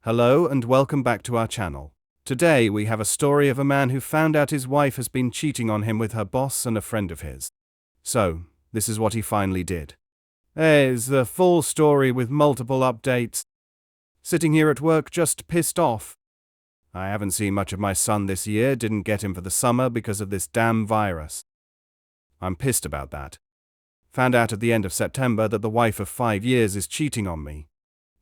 Hello and welcome back to our channel. Today we have a story of a man who found out his wife has been cheating on him with her boss and a friend of his. So, this is what he finally did. Here's the full story with multiple updates. Sitting here at work just pissed off. I haven't seen much of my son this year, didn't get him for the summer because of this damn virus. I'm pissed about that. Found out at the end of September that the wife of 5 years is cheating on me.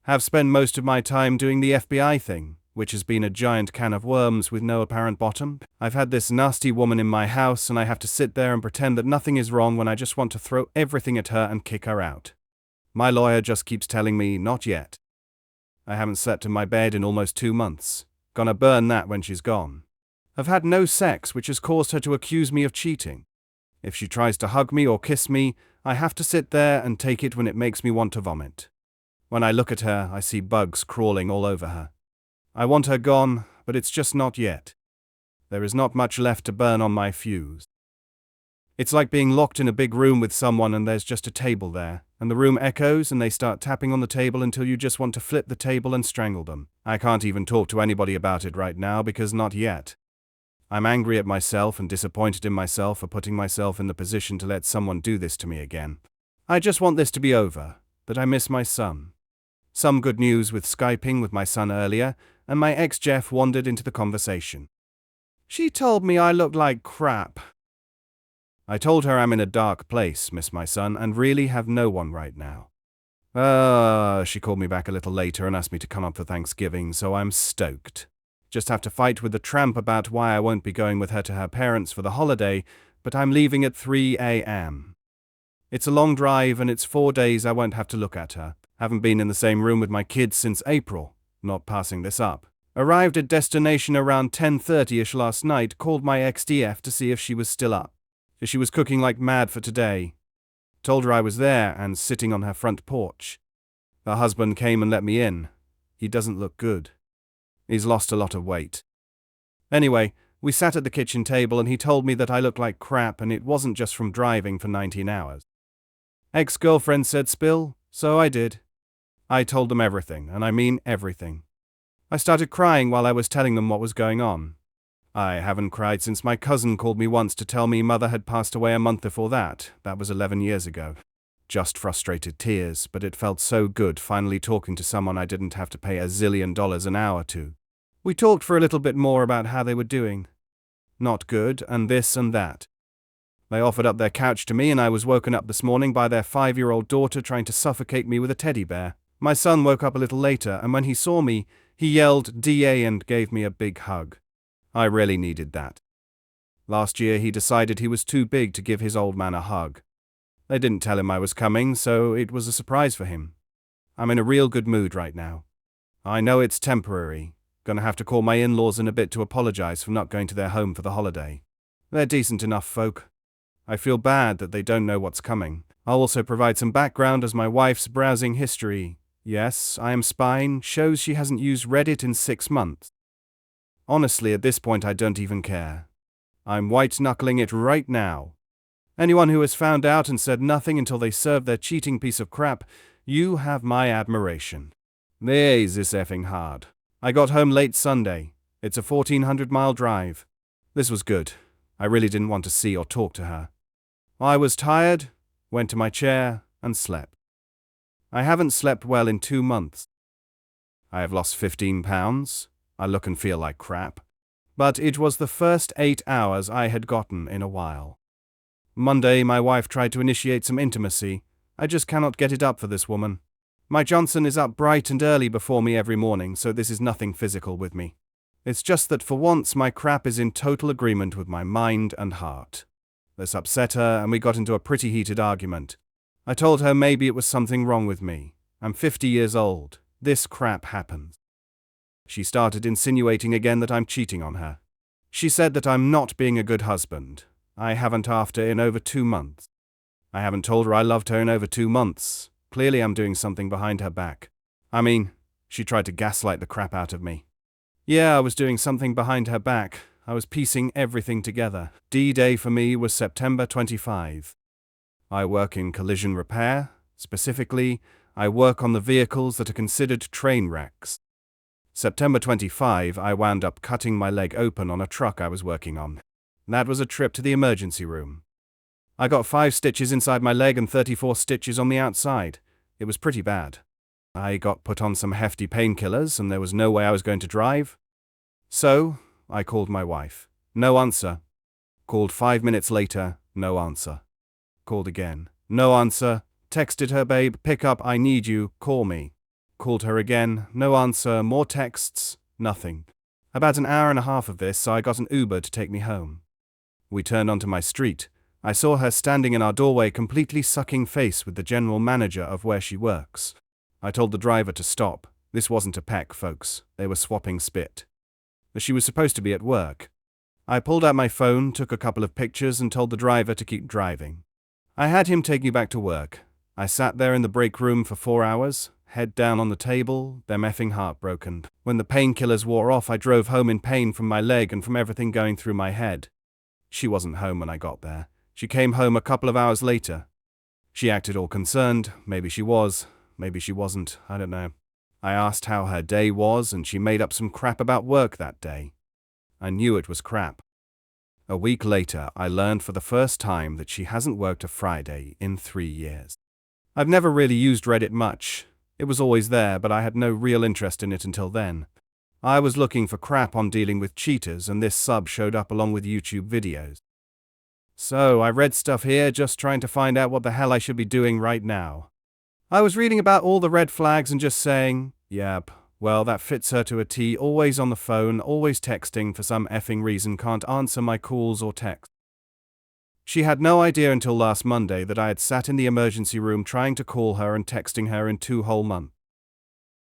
Have spent most of my time doing the FBI thing, which has been a giant can of worms with no apparent bottom. I've had this nasty woman in my house and I have to sit there and pretend that nothing is wrong when I just want to throw everything at her and kick her out. My lawyer just keeps telling me, not yet. I haven't slept in my bed in almost 2 months. Gonna burn that when she's gone. I've had no sex, which has caused her to accuse me of cheating. If she tries to hug me or kiss me, I have to sit there and take it when it makes me want to vomit. When I look at her, I see bugs crawling all over her. I want her gone, but it's just not yet. There is not much left to burn on my fuse. It's like being locked in a big room with someone and there's just a table there, and the room echoes and they start tapping on the table until you just want to flip the table and strangle them. I can't even talk to anybody about it right now because not yet. I'm angry at myself and disappointed in myself for putting myself in the position to let someone do this to me again. I just want this to be over, but I miss my son. Some good news with Skyping with my son earlier, and my ex Jeff wandered into the conversation. She told me I looked like crap. I told her I'm in a dark place, miss my son, and really have no one right now. She called me back a little later and asked me to come up for Thanksgiving, so I'm stoked. Just have to fight with the tramp about why I won't be going with her to her parents for the holiday, but I'm leaving at 3 a.m. It's a long drive and it's 4 days I won't have to look at her. Haven't been in the same room with my kids since April. Not passing this up. Arrived at destination around 10:30ish last night, called my ex-DF to see if she was still up. She was cooking like mad for today. Told her I was there and sitting on her front porch. Her husband came and let me in. He doesn't look good. He's lost a lot of weight. Anyway, we sat at the kitchen table and he told me that I looked like crap and it wasn't just from driving for 19 hours. Ex-girlfriend said spill, so I did. I told them everything, and I mean everything. I started crying while I was telling them what was going on. I haven't cried since my cousin called me once to tell me mother had passed away a month before that. That was 11 years ago. Just frustrated tears, but it felt so good finally talking to someone I didn't have to pay $1 zillion an hour to. We talked for a little bit more about how they were doing. Not good, and this and that. They offered up their couch to me and I was woken up this morning by their 5-year-old daughter trying to suffocate me with a teddy bear. My son woke up a little later and when he saw me, he yelled DA and gave me a big hug. I really needed that. Last year he decided he was too big to give his old man a hug. They didn't tell him I was coming, so it was a surprise for him. I'm in a real good mood right now. I know it's temporary. Gonna have to call my in-laws in a bit to apologize for not going to their home for the holiday. They're decent enough folk. I feel bad that they don't know what's coming. I'll also provide some background as my wife's browsing history. Yes, I am spying, shows she hasn't used Reddit in 6 months. Honestly, at this point I don't even care. I'm white-knuckling it right now. Anyone who has found out and said nothing until they served their cheating piece of crap, you have my admiration. This is effing hard. I got home late Sunday. It's a 1,400-mile drive. This was good. I really didn't want to see or talk to her. I was tired, went to my chair, and slept. I haven't slept well in 2 months. I have lost 15 pounds. I look and feel like crap. But it was the first 8 hours I had gotten in a while. Monday, my wife tried to initiate some intimacy. I just cannot get it up for this woman. My Johnson is up bright and early before me every morning, so this is nothing physical with me. It's just that for once my crap is in total agreement with my mind and heart. This upset her and we got into a pretty heated argument. I told her maybe it was something wrong with me. I'm 50 years old. This crap happens. She started insinuating again that I'm cheating on her. She said that I'm not being a good husband. I haven't after in over 2 months. I haven't told her I loved her in over 2 months. Clearly I'm doing something behind her back. I mean, she tried to gaslight the crap out of me. Yeah, I was doing something behind her back. I was piecing everything together. D-Day for me was September 25. I work in collision repair. Specifically, I work on the vehicles that are considered train wrecks. September 25, I wound up cutting my leg open on a truck I was working on. That was a trip to the emergency room. I got 5 stitches inside my leg and 34 stitches on the outside. It was pretty bad. I got put on some hefty painkillers and there was no way I was going to drive. So, I called my wife. No answer. Called 5 minutes later, no answer. Called again. No answer. Texted her, babe, pick up, I need you, call me. Called her again, no answer, more texts, nothing. About an hour and a half of this, so I got an Uber to take me home. We turned onto my street. I saw her standing in our doorway completely sucking face with the general manager of where she works. I told the driver to stop. This wasn't a peck, folks. They were swapping spit. She was supposed to be at work. I pulled out my phone, took a couple of pictures, and told the driver to keep driving. I had him take me back to work. I sat there in the break room for 4 hours, head down on the table, them effing heartbroken. When the painkillers wore off, I drove home in pain from my leg and from everything going through my head. She wasn't home when I got there. She came home a couple of hours later. She acted all concerned. Maybe she was, maybe she wasn't, I don't know. I asked how her day was and she made up some crap about work that day. I knew it was crap. A week later, I learned for the first time that she hasn't worked a Friday in 3 years. I've never really used Reddit much. It was always there, but I had no real interest in it until then. I was looking for crap on dealing with cheaters and this sub showed up along with YouTube videos. So I read stuff here just trying to find out what the hell I should be doing right now. I was reading about all the red flags and just saying, yep, well that fits her to a T, always on the phone, always texting for some effing reason, can't answer my calls or texts. She had no idea until last Monday that I had sat in the emergency room trying to call her and texting her in 2 whole months.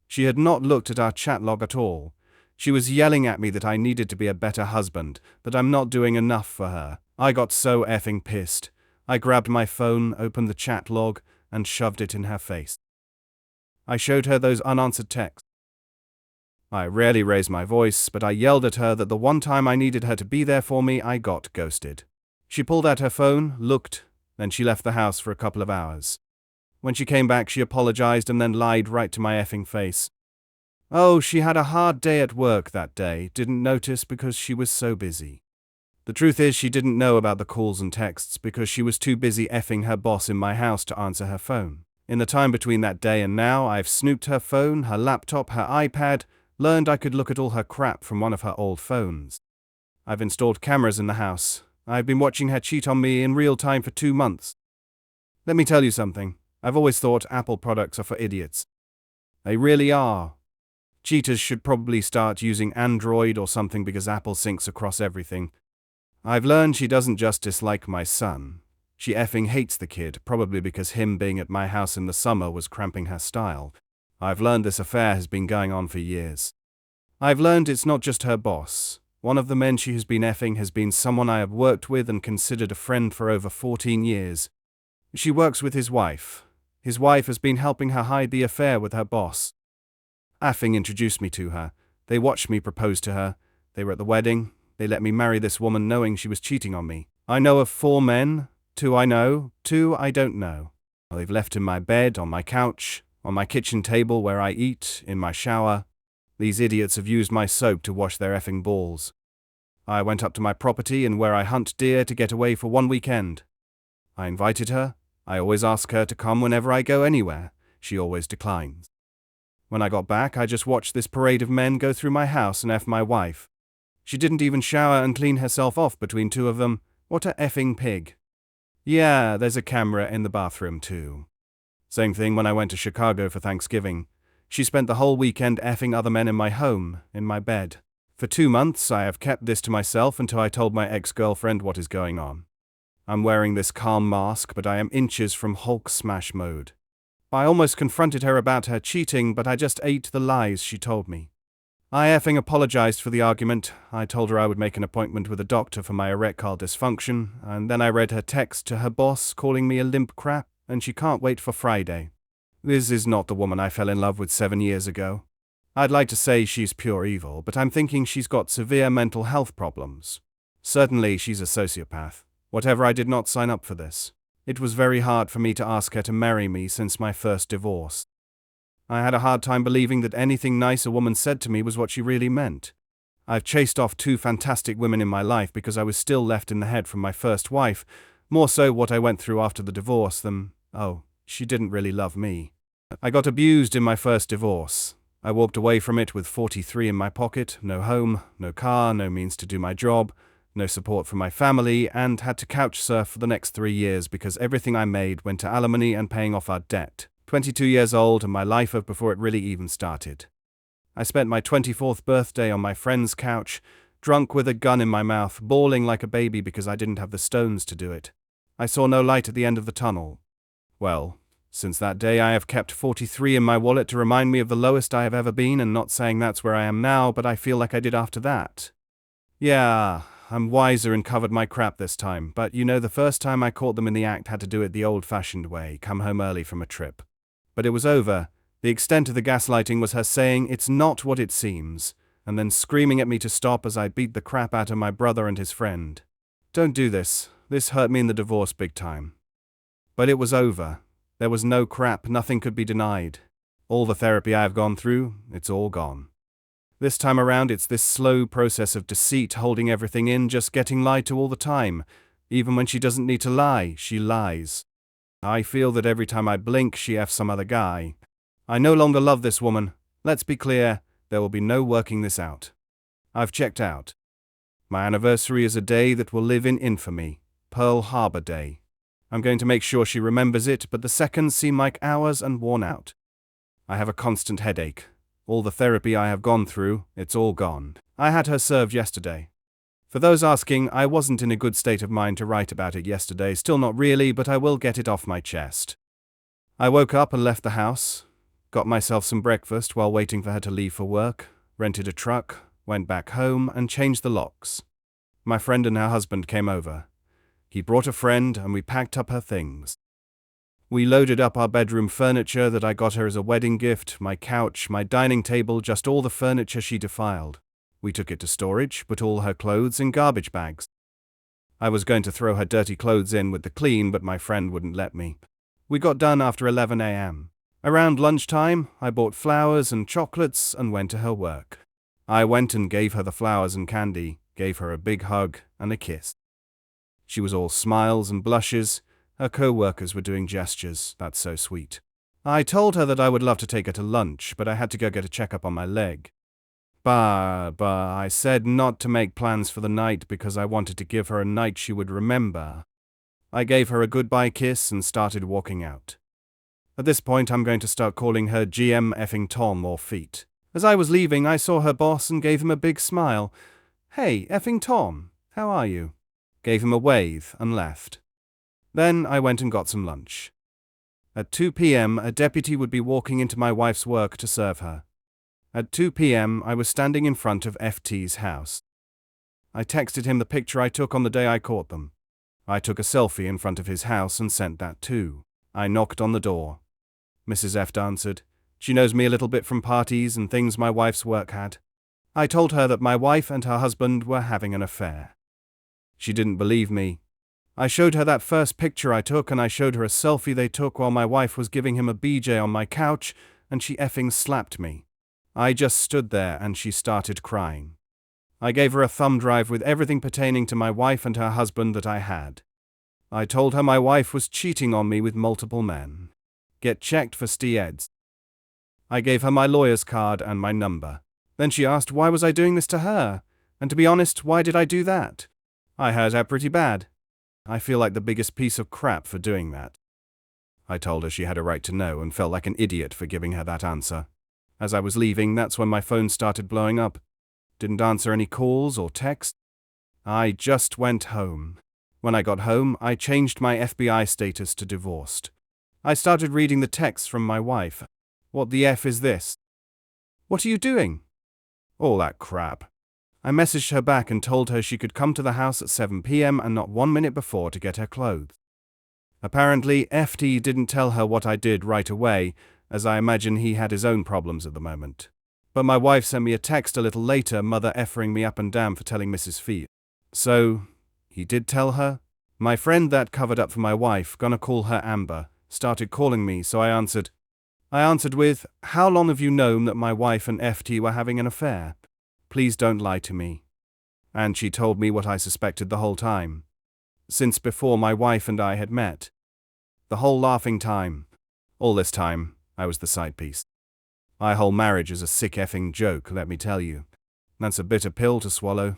She had not looked at our chat log at all. She was yelling at me that I needed to be a better husband, that I'm not doing enough for her. I got so effing pissed. I grabbed my phone, opened the chat log, and shoved it in her face. I showed her those unanswered texts. I rarely raised my voice, but I yelled at her that the one time I needed her to be there for me, I got ghosted. She pulled out her phone, looked, then she left the house for a couple of hours. When she came back, she apologized and then lied right to my effing face. Oh, she had a hard day at work that day, didn't notice because she was so busy. The truth is she didn't know about the calls and texts because she was too busy effing her boss in my house to answer her phone. In the time between that day and now, I've snooped her phone, her laptop, her iPad, learned I could look at all her crap from one of her old phones. I've installed cameras in the house. I've been watching her cheat on me in real time for 2 months. Let me tell you something. I've always thought Apple products are for idiots. They really are. Cheaters should probably start using Android or something because Apple syncs across everything. I've learned she doesn't just dislike my son. She effing hates the kid, probably because him being at my house in the summer was cramping her style. I've learned this affair has been going on for years. I've learned it's not just her boss. One of the men she has been effing has been someone I have worked with and considered a friend for over 14 years. She works with his wife. His wife has been helping her hide the affair with her boss. Effing introduced me to her. They watched me propose to her. They were at the wedding. They let me marry this woman knowing she was cheating on me. I know of 4 men. 2 I know, 2 I don't know. They've left in my bed, on my couch, on my kitchen table where I eat, in my shower. These idiots have used my soap to wash their effing balls. I went up to my property and where I hunt deer to get away for 1 weekend. I invited her. I always ask her to come whenever I go anywhere. She always declines. When I got back, I just watched this parade of men go through my house and F my wife. She didn't even shower and clean herself off between 2 of them. What a effing pig. Yeah, there's a camera in the bathroom too. Same thing when I went to Chicago for Thanksgiving. She spent the whole weekend effing other men in my home, in my bed. For 2 months, I have kept this to myself until I told my ex-girlfriend what is going on. I'm wearing this calm mask, but I am inches from Hulk smash mode. I almost confronted her about her cheating, but I just ate the lies she told me. I effing apologized for the argument. I told her I would make an appointment with a doctor for my erectile dysfunction, and then I read her text to her boss calling me a limp crap, and she can't wait for Friday. This is not the woman I fell in love with 7 years ago. I'd like to say she's pure evil, but I'm thinking she's got severe mental health problems. Certainly she's a sociopath. Whatever, I did not sign up for this. It was very hard for me to ask her to marry me since my first divorce. I had a hard time believing that anything nice a woman said to me was what she really meant. I've chased off 2 fantastic women in my life because I was still left in the head from my first wife, more so what I went through after the divorce than, oh, she didn't really love me. I got abused in my first divorce. I walked away from it with 43 in my pocket, no home, no car, no means to do my job, no support from my family, and had to couch surf for the next 3 years because everything I made went to alimony and paying off our debt. 22 years old and my life of before it really even started. I spent my 24th birthday on my friend's couch, drunk with a gun in my mouth, bawling like a baby because I didn't have the stones to do it. I saw no light at the end of the tunnel. Well, since that day I have kept 43 in my wallet to remind me of the lowest I have ever been, and not saying that's where I am now, but I feel like I did after that. Yeah, I'm wiser and covered my crap this time, but you know, the first time I caught them in the act had to do it the old-fashioned way, come home early from a trip. But it was over. The extent of the gaslighting was her saying, "It's not what it seems," and then screaming at me to stop as I beat the crap out of my brother and his friend. Don't do this. This hurt me in the divorce big time. But it was over. There was no crap, nothing could be denied. All the therapy I have gone through, it's all gone. This time around, it's this slow process of deceit, holding everything in, just getting lied to all the time. Even when she doesn't need to lie, she lies. I feel that every time I blink, she F's some other guy. I no longer love this woman. Let's be clear, there will be no working this out. I've checked out. My anniversary is a day that will live in infamy. Pearl Harbor Day. I'm going to make sure she remembers it, but the seconds seem like hours and worn out. I have a constant headache. All the therapy I have gone through, it's all gone. I had her served yesterday. For those asking, I wasn't in a good state of mind to write about it yesterday, still not really, but I will get it off my chest. I woke up and left the house, got myself some breakfast while waiting for her to leave for work, rented a truck, went back home and changed the locks. My friend and her husband came over. He brought a friend and we packed up her things. We loaded up our bedroom furniture that I got her as a wedding gift, my couch, my dining table, just all the furniture she defiled. We took it to storage, put all her clothes in garbage bags. I was going to throw her dirty clothes in with the clean, but my friend wouldn't let me. We got done after 11 a.m. Around lunchtime, I bought flowers and chocolates and went to her work. I went and gave her the flowers and candy, gave her a big hug and a kiss. She was all smiles and blushes. Her co-workers were doing gestures. That's so sweet. I told her that I would love to take her to lunch, but I had to go get a checkup on my leg. I said not to make plans for the night because I wanted to give her a night she would remember. I gave her a goodbye kiss and started walking out. At this point, I'm going to start calling her GM effing Tom or Feet. As I was leaving, I saw her boss and gave him a big smile. "Hey, effing Tom, how are you?" Gave him a wave and left. Then I went and got some lunch. At 2 p.m., a deputy would be walking into my wife's work to serve her. At 2 p.m., I was standing in front of FT's house. I texted him the picture I took on the day I caught them. I took a selfie in front of his house and sent that too. I knocked on the door. Mrs. F answered. She knows me a little bit from parties and things my wife's work had. I told her that my wife and her husband were having an affair. She didn't believe me. I showed her that first picture I took and I showed her a selfie they took while my wife was giving him a BJ on my couch and she effing slapped me. I just stood there and she started crying. I gave her a thumb drive with everything pertaining to my wife and her husband that I had. I told her my wife was cheating on me with multiple men. Get checked for STIEDs. I gave her my lawyer's card and my number. Then she asked why was I doing this to her, and to be honest, why did I do that? I hurt her pretty bad. I feel like the biggest piece of crap for doing that. I told her she had a right to know and felt like an idiot for giving her that answer. As I was leaving, that's when my phone started blowing up. Didn't answer any calls or texts. I just went home. When I got home, I changed my FBI status to divorced. I started reading the texts from my wife. What the F is this? What are you doing? All that crap. I messaged her back and told her she could come to the house at 7 p.m. and not 1 minute before to get her clothes. Apparently, FT didn't tell her what I did right away, as I imagine he had his own problems at the moment. But my wife sent me a text a little later, mother effing me up and down for telling Mrs. Fee. So, he did tell her? My friend that covered up for my wife, gonna call her Amber, started calling me, so I answered, I answered with, "How long have you known that my wife and FT were having an affair? Please don't lie to me." And she told me what I suspected the whole time. Since before my wife and I had met. The whole laughing time. All this time, I was the side piece. My whole marriage is a sick effing joke, let me tell you. That's a bitter pill to swallow.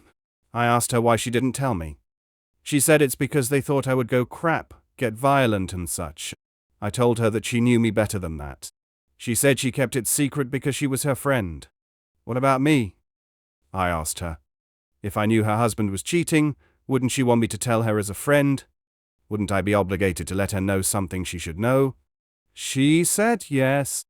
I asked her why she didn't tell me. She said it's because they thought I would go crap, get violent and such. I told her that she knew me better than that. She said she kept it secret because she was her friend. What about me? I asked her. If I knew her husband was cheating, wouldn't she want me to tell her as a friend? Wouldn't I be obligated to let her know something she should know? She said yes.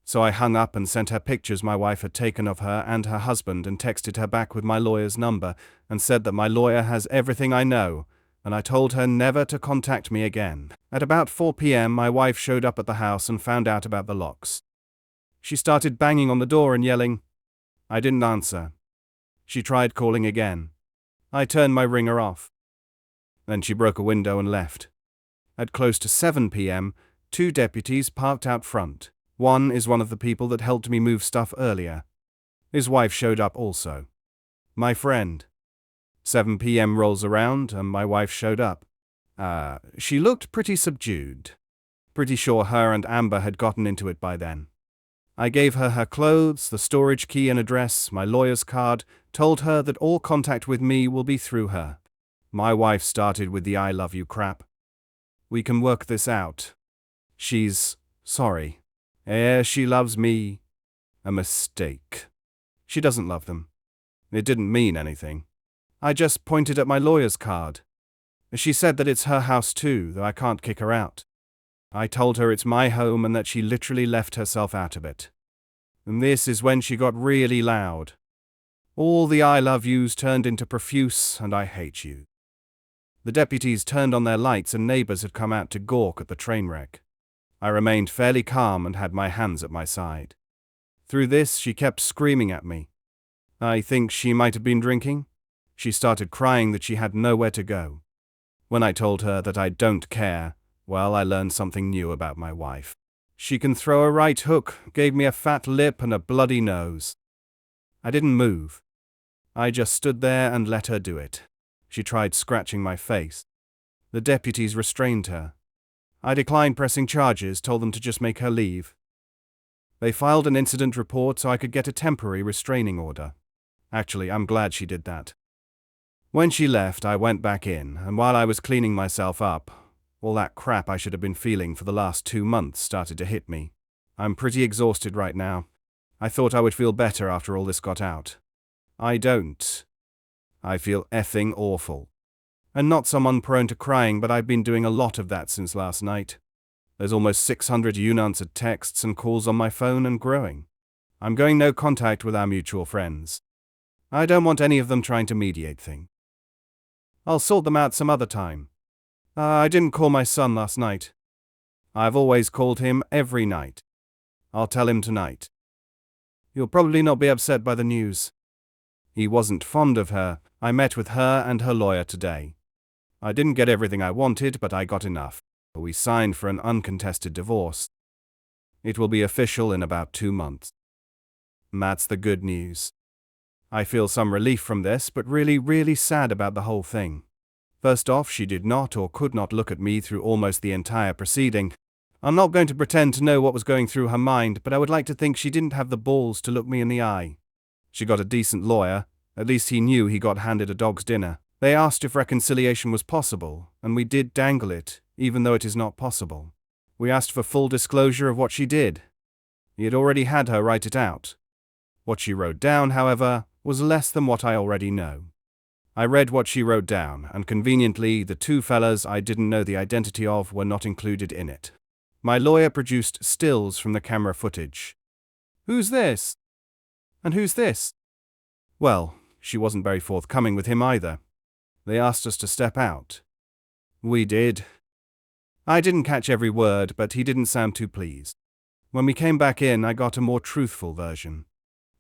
So I hung up and sent her pictures my wife had taken of her and her husband and texted her back with my lawyer's number and said that my lawyer has everything I know, and I told her never to contact me again. At about 4 p.m. my wife showed up at the house and found out about the locks. She started banging on the door and yelling. I didn't answer. She tried calling again. I turned my ringer off. Then she broke a window and left. At close to 7 p.m., 2 deputies parked out front. One is one of the people that helped me move stuff earlier. His wife showed up also. My friend. 7 p.m. rolls around and my wife showed up. She looked pretty subdued. Pretty sure her and Amber had gotten into it by then. I gave her her clothes, the storage key and address, my lawyer's card, told her that all contact with me will be through her. My wife started with the "I love you" crap. We can work this out. She's sorry. She loves me. A mistake. She doesn't love them. It didn't mean anything. I just pointed at my lawyer's card. She said that it's her house too, though I can't kick her out. I told her it's my home and that she literally left herself out of it. And this is when she got really loud. All the "I love yous" turned into profuse and "I hate you." The deputies turned on their lights and neighbors had come out to gawk at the train wreck. I remained fairly calm and had my hands at my side. Through this, she kept screaming at me. I think she might have been drinking. She started crying that she had nowhere to go. When I told her that I don't care, well, I learned something new about my wife. She can throw a right hook, gave me a fat lip and a bloody nose. I didn't move. I just stood there and let her do it. She tried scratching my face. The deputies restrained her. I declined pressing charges, told them to just make her leave. They filed an incident report so I could get a temporary restraining order. Actually, I'm glad she did that. When she left, I went back in, and while I was cleaning myself up, all that crap I should have been feeling for the last 2 months started to hit me. I'm pretty exhausted right now. I thought I would feel better after all this got out. I don't. I feel effing awful. And not someone prone to crying, but I've been doing a lot of that since last night. There's almost 600 unanswered texts and calls on my phone and growing. I'm going no contact with our mutual friends. I don't want any of them trying to mediate things. I'll sort them out some other time. I didn't call my son last night. I've always called him every night. I'll tell him tonight. You'll probably not be upset by the news. He wasn't fond of her. I met with her and her lawyer today. I didn't get everything I wanted, but I got enough. We signed for an uncontested divorce. It will be official in about 2 months. That's the good news. I feel some relief from this, but really sad about the whole thing. First off, she did not or could not look at me through almost the entire proceeding. I'm not going to pretend to know what was going through her mind, but I would like to think she didn't have the balls to look me in the eye. She got a decent lawyer. At least he knew he got handed a dog's dinner. They asked if reconciliation was possible, and we did dangle it, even though it is not possible. We asked for full disclosure of what she did. He had already had her write it out. What she wrote down, however, was less than what I already know. I read what she wrote down, and conveniently, the 2 fellas I didn't know the identity of were not included in it. My lawyer produced stills from the camera footage. Who's this? And who's this? Well, she wasn't very forthcoming with him either. They asked us to step out. We did. I didn't catch every word, but he didn't sound too pleased. When we came back in, I got a more truthful version.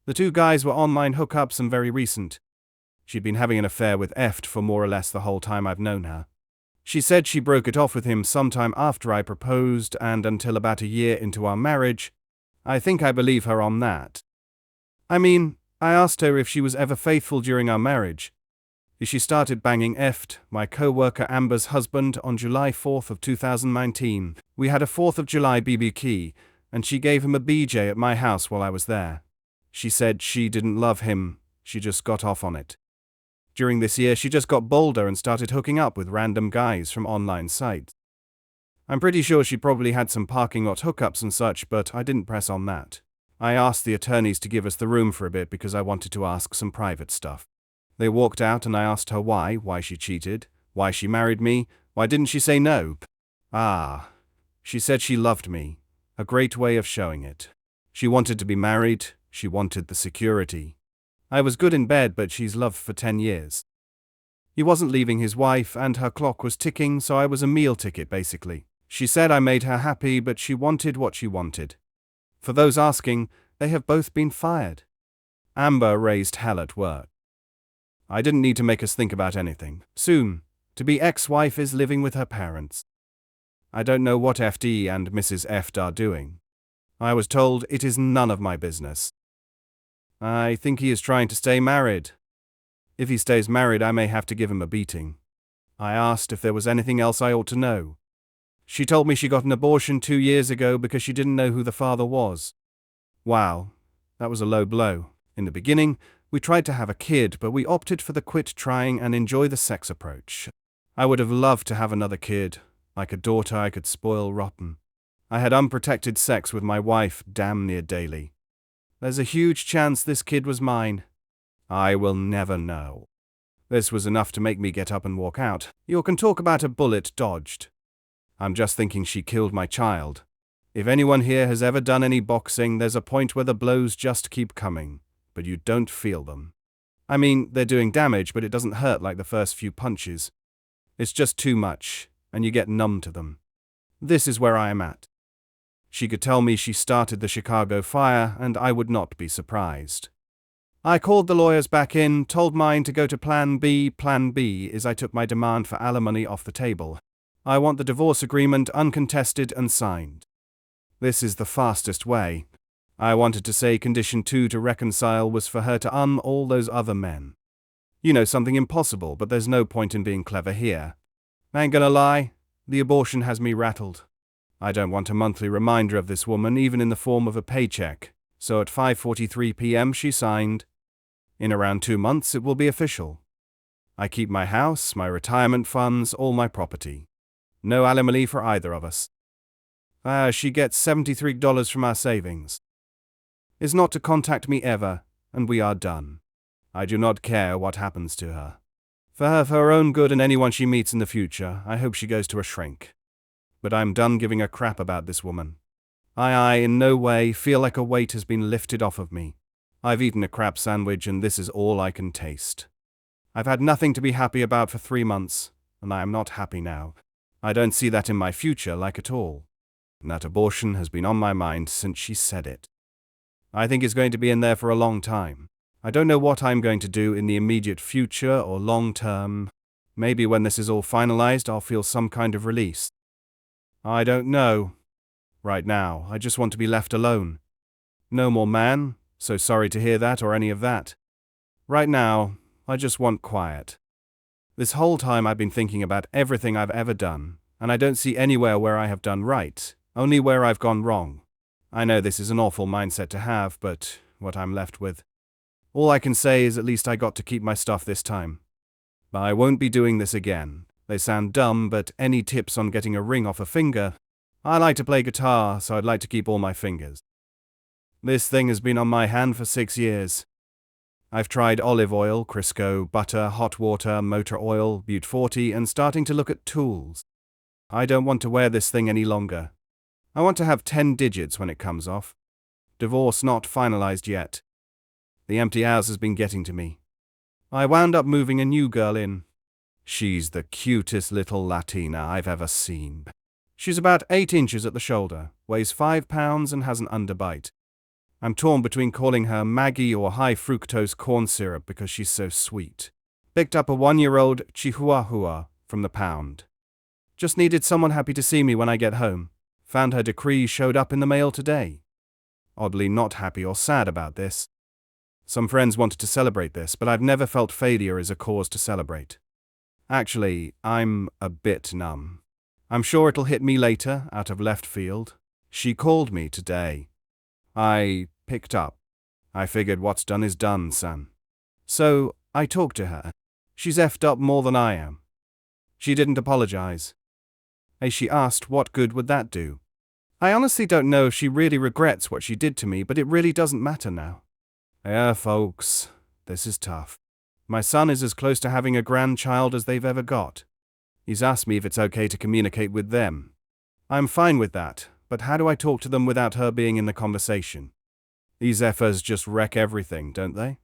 The 2 guys were online hookups and very recent. She'd been having an affair with Eft for more or less the whole time I've known her. She said she broke it off with him sometime after I proposed and until about a year into our marriage. I think I believe her on that. I mean, I asked her if she was ever faithful during our marriage. She started banging my co-worker Amber's husband on July 4th of 2019. We had a 4th of July BBQ, and she gave him a BJ at my house while I was there. She said she didn't love him, she just got off on it. During this year, she just got bolder and started hooking up with random guys from online sites. I'm pretty sure she probably had some parking lot hookups and such, but I didn't press on that. I asked the attorneys to give us the room for a bit because I wanted to ask some private stuff. They walked out and I asked her why she cheated, why she married me, why didn't she say no? She said she loved me. A great way of showing it. She wanted to be married, she wanted the security. I was good in bed, but she's loved for 10 years. He wasn't leaving his wife and her clock was ticking, so I was a meal ticket basically. She said I made her happy, but she wanted what she wanted. For those asking, they have both been fired. Amber raised hell at work. I didn't need to make us think about anything. Soon, to-be ex-wife is living with her parents. I don't know what FD and Mrs. F are doing. I was told it is none of my business. I think he is trying to stay married. If he stays married, I may have to give him a beating. I asked if there was anything else I ought to know. She told me she got an abortion 2 years ago because she didn't know who the father was. Wow, that was a low blow. In the beginning, we tried to have a kid, but we opted for the quit trying and enjoy the sex approach. I would have loved to have another kid, like a daughter I could spoil rotten. I had unprotected sex with my wife damn near daily. There's a huge chance this kid was mine. I will never know. This was enough to make me get up and walk out. You can talk about a bullet dodged. I'm just thinking she killed my child. If anyone here has ever done any boxing, there's a point where the blows just keep coming, but you don't feel them. I mean, they're doing damage, but it doesn't hurt like the first few punches. It's just too much, and you get numb to them. This is where I am at. She could tell me she started the Chicago fire, and I would not be surprised. I called the lawyers back in, told mine to go to Plan B. Plan B is I took my demand for alimony off the table. I want the divorce agreement uncontested and signed. This is the fastest way. I wanted to say condition 2 to reconcile was for her to all those other men. You know, something impossible, but there's no point in being clever here. I ain't gonna lie, the abortion has me rattled. I don't want a monthly reminder of this woman, even in the form of a paycheck, so at 5:43 p.m. she signed. In around 2 months it will be official. I keep my house, my retirement funds, all my property. No alimony for either of us. She gets $73 from our savings. Is not to contact me ever, and we are done. I do not care what happens to her. For her own good and anyone she meets in the future, I hope she goes to a shrink. But I'm done giving a crap about this woman. I in no way feel like a weight has been lifted off of me. I've eaten a crab sandwich and this is all I can taste. I've had nothing to be happy about for 3 months, and I am not happy now. I don't see that in my future like at all. And that abortion has been on my mind since she said it. I think it's going to be in there for a long time. I don't know what I'm going to do in the immediate future or long term. Maybe when this is all finalized, I'll feel some kind of release. I don't know. Right now, I just want to be left alone. No more man, so sorry to hear that or any of that. Right now, I just want quiet. This whole time I've been thinking about everything I've ever done, and I don't see anywhere where I have done right, only where I've gone wrong. I know this is an awful mindset to have, but what I'm left with. All I can say is at least I got to keep my stuff this time. But I won't be doing this again. They sound dumb, but any tips on getting a ring off a finger? I like to play guitar, so I'd like to keep all my fingers. This thing has been on my hand for 6 years. I've tried olive oil, Crisco, butter, hot water, motor oil, Butte 40, and starting to look at tools. I don't want to wear this thing any longer. I want to have 10 digits when it comes off. Divorce not finalized yet. The empty house has been getting to me. I wound up moving a new girl in. She's the cutest little Latina I've ever seen. She's about 8 inches at the shoulder, weighs 5 pounds and has an underbite. I'm torn between calling her Maggie or high fructose corn syrup because she's so sweet. Picked up a 1-year-old Chihuahua from the pound. Just needed someone happy to see me when I get home. Found her decree showed up in the mail today. Oddly not happy or sad about this. Some friends wanted to celebrate this, but I've never felt failure is a cause to celebrate. Actually, I'm a bit numb. I'm sure it'll hit me later, out of left field. She called me today. I picked up. I figured what's done is done, son. So, I talked to her. She's effed up more than I am. She didn't apologize. She asked what good would that do. I honestly don't know if she really regrets what she did to me, but it really doesn't matter now. Yeah, folks, this is tough. My son is as close to having a grandchild as they've ever got. He's asked me if it's okay to communicate with them. I'm fine with that, but how do I talk to them without her being in the conversation? These effers just wreck everything, don't they?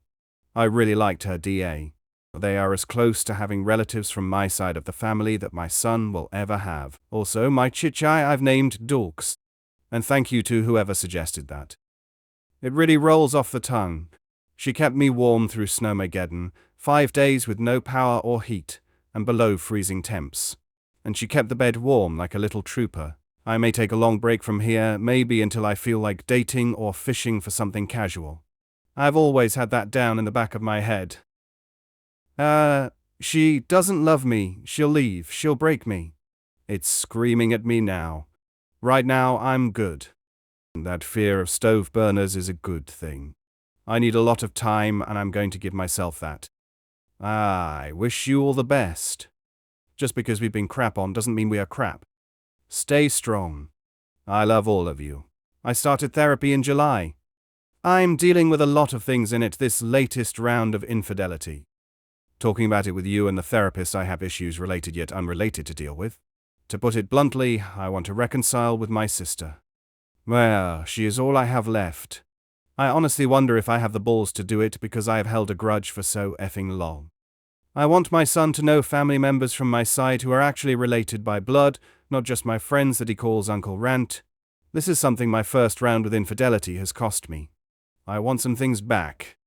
I really liked her DA. They are as close to having relatives from my side of the family that my son will ever have. Also, my chichai I've named Dulks. And thank you to whoever suggested that. It really rolls off the tongue. She kept me warm through Snowmageddon, 5 days with no power or heat, and below freezing temps. And she kept the bed warm like a little trooper. I may take a long break from here, maybe until I feel like dating or fishing for something casual. I've always had that down in the back of my head. She doesn't love me, she'll leave, she'll break me. It's screaming at me now. Right now, I'm good. That fear of stove burners is a good thing. I need a lot of time, and I'm going to give myself that. I wish you all the best. Just because we've been crap on doesn't mean we are crap. Stay strong. I love all of you. I started therapy in July. I'm dealing with a lot of things in it this latest round of infidelity. Talking about it with you and the therapist, I have issues related yet unrelated to deal with. To put it bluntly, I want to reconcile with my sister. Well, she is all I have left. I honestly wonder if I have the balls to do it because I have held a grudge for so effing long. I want my son to know family members from my side who are actually related by blood, not just my friends that he calls Uncle Rant. This is something my first round with infidelity has cost me. I want some things back.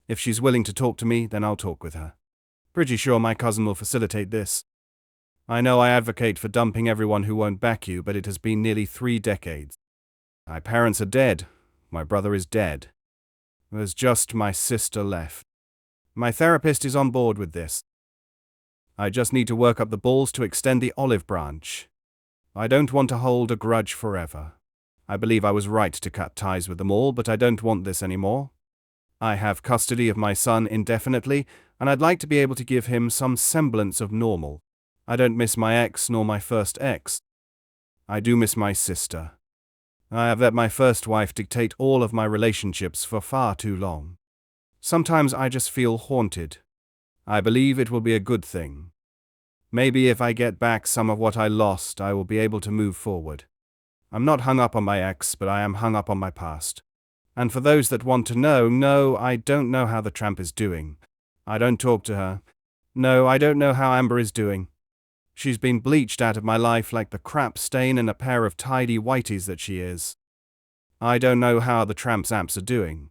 If she's willing to talk to me, then I'll talk with her. Pretty sure my cousin will facilitate this. I know I advocate for dumping everyone who won't back you, but it has been nearly 3 decades. My parents are dead. My brother is dead. There's just my sister left. My therapist is on board with this. I just need to work up the balls to extend the olive branch. I don't want to hold a grudge forever. I believe I was right to cut ties with them all, but I don't want this anymore. I have custody of my son indefinitely, and I'd like to be able to give him some semblance of normal. I don't miss my ex nor my first ex. I do miss my sister. I have let my first wife dictate all of my relationships for far too long. Sometimes I just feel haunted. I believe it will be a good thing. Maybe if I get back some of what I lost, I will be able to move forward. I'm not hung up on my ex, but I am hung up on my past. And for those that want to know, no, I don't know how the tramp is doing. I don't talk to her. No, I don't know how Amber is doing. She's been bleached out of my life like the crap stain in a pair of tidy whities that she is. I don't know how the tramp's amps are doing.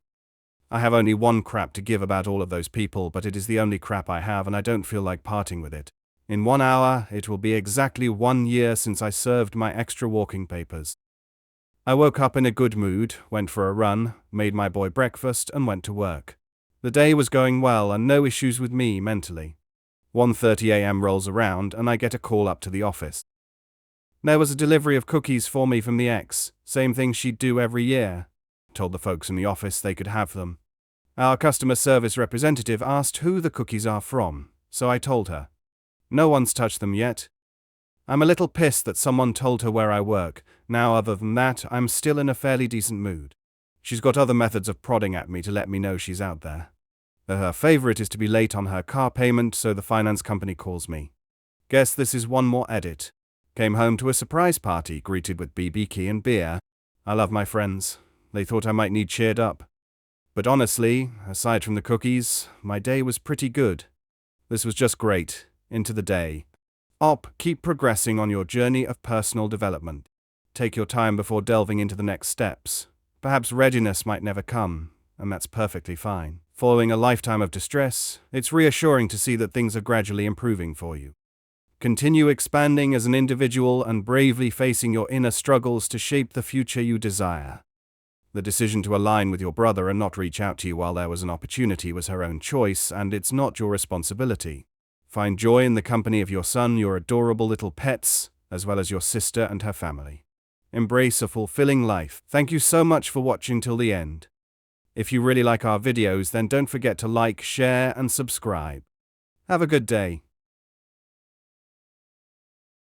I have only one crap to give about all of those people, but it is the only crap I have and I don't feel like parting with it. In 1 hour, it will be exactly 1 year since I served my extra walking papers. I woke up in a good mood, went for a run, made my boy breakfast, and went to work. The day was going well and no issues with me mentally. 1:30 a.m. rolls around and I get a call up to the office. There was a delivery of cookies for me from the ex, same thing she'd do every year. Told the folks in the office they could have them. Our customer service representative asked who the cookies are from, so I told her. No one's touched them yet. I'm a little pissed that someone told her where I work. Now, other than that, I'm still in a fairly decent mood. She's got other methods of prodding at me to let me know she's out there. Her favorite is to be late on her car payment, so the finance company calls me. Guess this is one more edit. Came home to a surprise party, greeted with BB key and beer. I love my friends. They thought I might need cheered up. But honestly, aside from the cookies, my day was pretty good. This was just great. Into the day. Keep progressing on your journey of personal development. Take your time before delving into the next steps. Perhaps readiness might never come, and that's perfectly fine. Following a lifetime of distress, it's reassuring to see that things are gradually improving for you. Continue expanding as an individual and bravely facing your inner struggles to shape the future you desire. The decision to align with your brother and not reach out to you while there was an opportunity was her own choice, and it's not your responsibility. Find joy in the company of your son, your adorable little pets, as well as your sister and her family. Embrace a fulfilling life. Thank you so much for watching till the end. If you really like our videos, then don't forget to like, share, and subscribe. Have a good day.